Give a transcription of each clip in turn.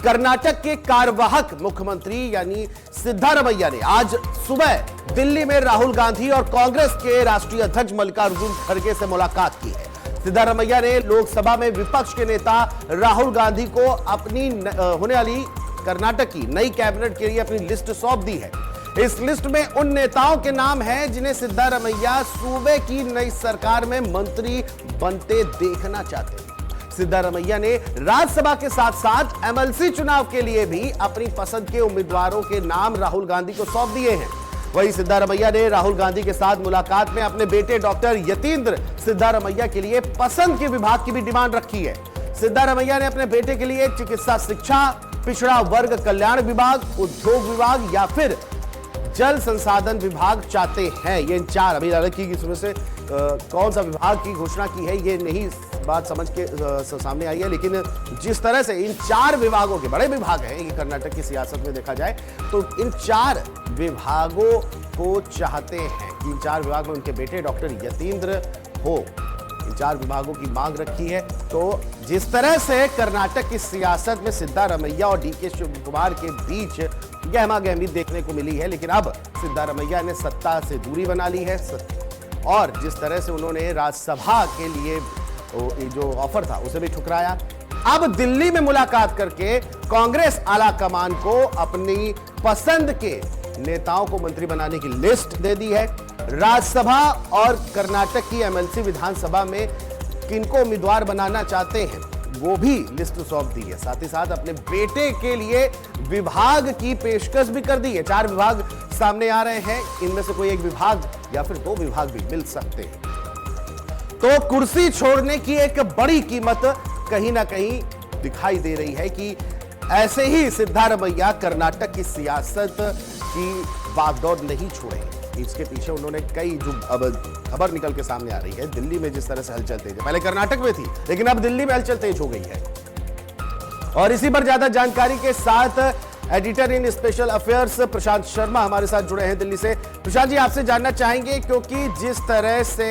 कर्नाटक के कार्यवाहक मुख्यमंत्री यानी सिद्धारमैया ने आज सुबह दिल्ली में राहुल गांधी और कांग्रेस के राष्ट्रीय अध्यक्ष मल्लिकार्जुन खड़गे से मुलाकात की है। सिद्धारमैया ने लोकसभा में विपक्ष के नेता राहुल गांधी को अपनी होने वाली कर्नाटक की नई कैबिनेट के लिए अपनी लिस्ट सौंप दी है। इस लिस्ट में उन नेताओं के नाम हैं जिन्हें सिद्धारमैया सूबे की नई सरकार में मंत्री बनते देखना चाहते हैं। सिद्धारमैया ने राज्यसभा के साथ साथ एमएलसी चुनाव के लिए भी अपनी पसंद के उम्मीदवारों के नाम राहुल गांधी को सौंप दिए हैं। वहीं सिद्धारमैया ने राहुल गांधी के साथ मुलाकात में अपने बेटे डॉक्टर यतीन्द्र सिद्धारमैया के लिए पसंद के विभाग की भी डिमांड रखी है। सिद्धारमैया ने अपने बेटे के लिए चिकित्सा शिक्षा, पिछड़ा वर्ग कल्याण विभाग, उद्योग विभाग या फिर जल संसाधन विभाग चाहते हैं। ये इन चार, अभी हालांकि इसमें से कौन सा विभाग की घोषणा की है ये नहीं बात समझ के सामने आई है, लेकिन जिस तरह से इन चार विभागों के बड़े विभाग हैं ये कर्नाटक की सियासत में देखा जाए तो इन चार विभागों को चाहते हैं कि इन चार विभाग में उनके बेटे डॉक्टर यतीन्द्र हो। इन चार विभागों की मांग रखी है। तो जिस तरह से कर्नाटक की सियासत में सिद्धारमैया और डीके शिवकुमार के बीच गहमा गहमी देखने को मिली है, लेकिन अब सिद्धारमैया ने सत्ता से दूरी बना ली है और जिस तरह से उन्होंने राज्यसभा के लिए जो ऑफर था उसे भी ठुकराया। अब दिल्ली में मुलाकात करके कांग्रेस आला कमान को अपनी पसंद के नेताओं को मंत्री बनाने की लिस्ट दे दी है। राज्यसभा और कर्नाटक की एमएलसी विधानसभा में किनको उम्मीदवार बनाना चाहते हैं वो भी लिस्ट सौंप दी है। साथ ही साथ अपने बेटे के लिए विभाग की पेशकश भी कर दी है। चार विभाग सामने आ रहे हैं, इनमें से कोई एक विभाग या फिर दो विभाग भी मिल सकते हैं। तो कुर्सी छोड़ने की एक बड़ी कीमत कहीं ना कहीं दिखाई दे रही है कि ऐसे ही सिद्धारमैया कर्नाटक की सियासत की बागडोर नहीं छोड़ेंगे। इसके पीछे उन्होंने कई जो अब खबर निकल के सामने आ रही है, दिल्ली में जिस तरह से हलचल तेज है, पहले कर्नाटक में थी लेकिन अब दिल्ली में हलचल तेज हो गई है। और इसी पर ज्यादा जानकारी के साथ एडिटर इन स्पेशल अफेयर्स प्रशांत शर्मा हमारे साथ जुड़े हैं दिल्ली से। प्रशांत जी, आपसे जानना चाहेंगे क्योंकि जिस तरह से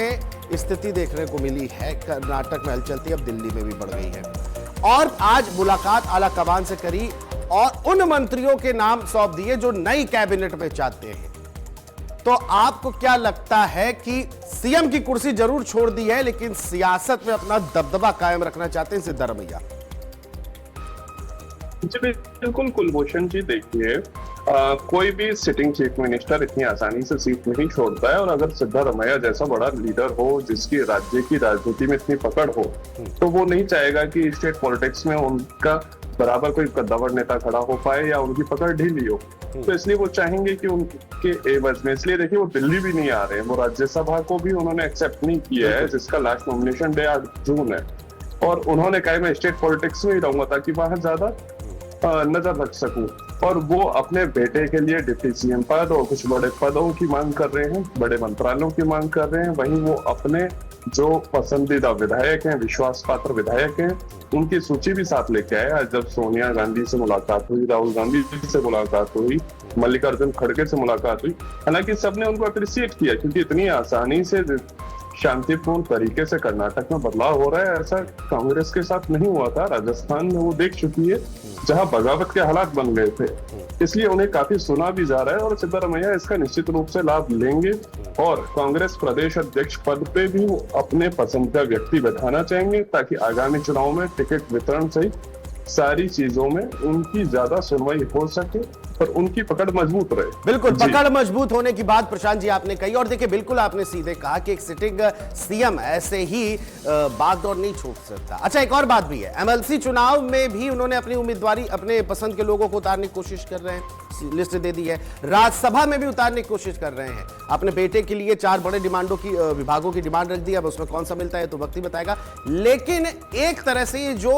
स्थिति देखने को मिली है कर्नाटक में हलचल अब दिल्ली में भी बढ़ गई है और आज मुलाकात आला कमान से करी और उन मंत्रियों के नाम सौंप दिए जो नई कैबिनेट में चाहते हैं, तो आपको क्या लगता है कि सीएम की कुर्सी जरूर छोड़ दी है लेकिन सियासत में अपना दबदबा कायम रखना चाहते हैं सिद्धारमैया? जी बिल्कुल कुलभूषण जी, देखिए कोई भी सिटिंग चीफ मिनिस्टर इतनी आसानी से सीट नहीं छोड़ता है और अगर सिद्धारमैया जैसा बड़ा लीडर हो जिसकी राज्य की राजनीति में इतनी पकड़ हो तो वो नहीं चाहेगा कि स्टेट पॉलिटिक्स में उनका बराबर कोई कद्दावर नेता खड़ा हो पाए या उनकी पकड़ ढीली हो। तो इसलिए वो चाहेंगे कि उनके एवज में, इसलिए देखिए वो दिल्ली भी नहीं आ रहे हैं, वो राज्यसभा को भी उन्होंने एक्सेप्ट नहीं किया है जिसका लास्ट नॉमिनेशन डे आज जून है और उन्होंने कहा मैं स्टेट पॉलिटिक्स में ही रहूंगा ताकि वहां ज्यादा नजर रख सकूं। और वो अपने बेटे के लिए डिप्टी सीएम पद और कुछ बड़े पदों की मांग कर रहे हैं, बड़े मंत्रालयों की मांग कर रहे हैं। वहीं वो अपने जो पसंदीदा विधायक हैं, विश्वास पात्र विधायक हैं, उनकी सूची भी साथ लेके आए। आज जब सोनिया गांधी से मुलाकात हुई, राहुल गांधी से मुलाकात हुई, मल्लिकार्जुन खड़गे से मुलाकात हुई, हालांकि सबने उनको अप्रिशिएट किया क्योंकि इतनी आसानी से शांतिपूर्ण तरीके से कर्नाटक में बदलाव हो रहा है, ऐसा कांग्रेस के साथ नहीं हुआ था। राजस्थान में वो देख चुकी है जहां बगावत के हालात बन गए थे, इसलिए उन्हें काफी सुना भी जा रहा है और सिद्धारमैया इसका निश्चित रूप से लाभ लेंगे और कांग्रेस प्रदेश अध्यक्ष पद पे भी वो अपने पसंद का व्यक्ति बैठाना चाहेंगे ताकि आगामी चुनाव में टिकट वितरण सहित सारी चीजों में उनकी ज्यादा सुनवाई हो सके और उनकी पकड़ मजबूत रहे। बिल्कुल, पकड़ मजबूत होने की बात प्रशांत जी आपने कही और देखिए बिल्कुल आपने सीधे कहा कि एक सिटिंग सीएम ऐसे ही बागडोर नहीं छोड़ सकता। अच्छा, एक और बात भी है, एमएलसी चुनाव में भी उन्होंने अपनी उम्मीदवारी अपने पसंद के लोगों को उतारने की कोशिश कर रहे हैं, लिस्ट दे दी है। राज्यसभा में भी उतारने की कोशिश कर रहे हैं। अपने बेटे के लिए चार बड़े डिमांडों की विभागों की डिमांड रख दी, अब उसमें कौन सा मिलता है तो वक्त ही बताएगा। लेकिन एक तरह से ये जो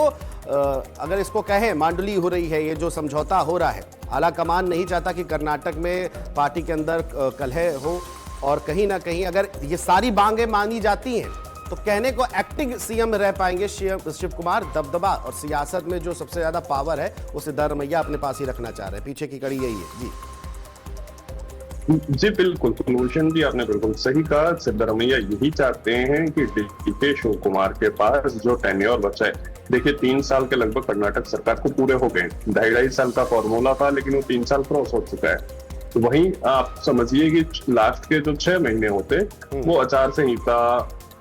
अगर इसको कहें मांडली हो रही है, ये जो समझौता हो रहा है, आला कमान नहीं चाहता कि कर्नाटक में पार्टी के अंदर कलह हो और कहीं ना कहीं अगर ये सारी मांगें मानी जाती हैं तो कहने को एक्टिंग सीएम रह पाएंगे शिव कुमार। दबदबा और सियासत में जो सबसे ज्यादा पावर है वो सिद्धारमैया अपने पास ही रखना चाह रहे हैं। पीछे की कड़ी यही है जी बिल्कुल कुलभूषण जी, आपने बिल्कुल सही कहा। सिद्धारमैया यही चाहते हैं कि डीके शिव कुमार के पास जो टेन्योर बचा है देखिए 3 साल के लगभग कर्नाटक सरकार को पूरे हो गए, 2.5 साल का फॉर्मूला था लेकिन वो 3 साल क्रॉस हो चुका है। तो वहीं आप समझिए कि लास्ट के जो 6 महीने होते वो आचार संहिता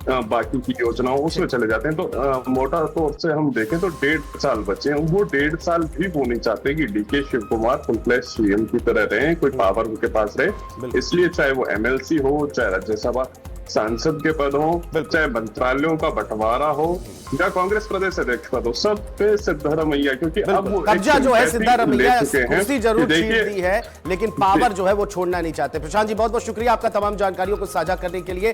बाकी की योजनाओं उसमें चले जाते हैं। तो मोटा तौर से हम देखें तो 1.5 साल बचे हैं, वो 1.5 साल भी वो नहीं चाहते कि DK Shiv Kumar full flash CM की तरह रहे, कोई पावर उनके पास रहे। इसलिए चाहे वो एमएलसी हो, चाहे राज्यसभा सांसद के पद हो, चाहे मंत्रालयों का बंटवारा हो या कांग्रेस प्रदेश अध्यक्ष पद हो, सब पे सिद्धारमैया, क्योंकि अब वो कब्जा जो है सिद्धारमैया ले चुके हैं। कुर्सी जरूर कि छीन दी है, लेकिन पावर जो है वो छोड़ना नहीं चाहते। प्रशांत जी बहुत बहुत शुक्रिया आपका तमाम जानकारियों को साझा करने के लिए।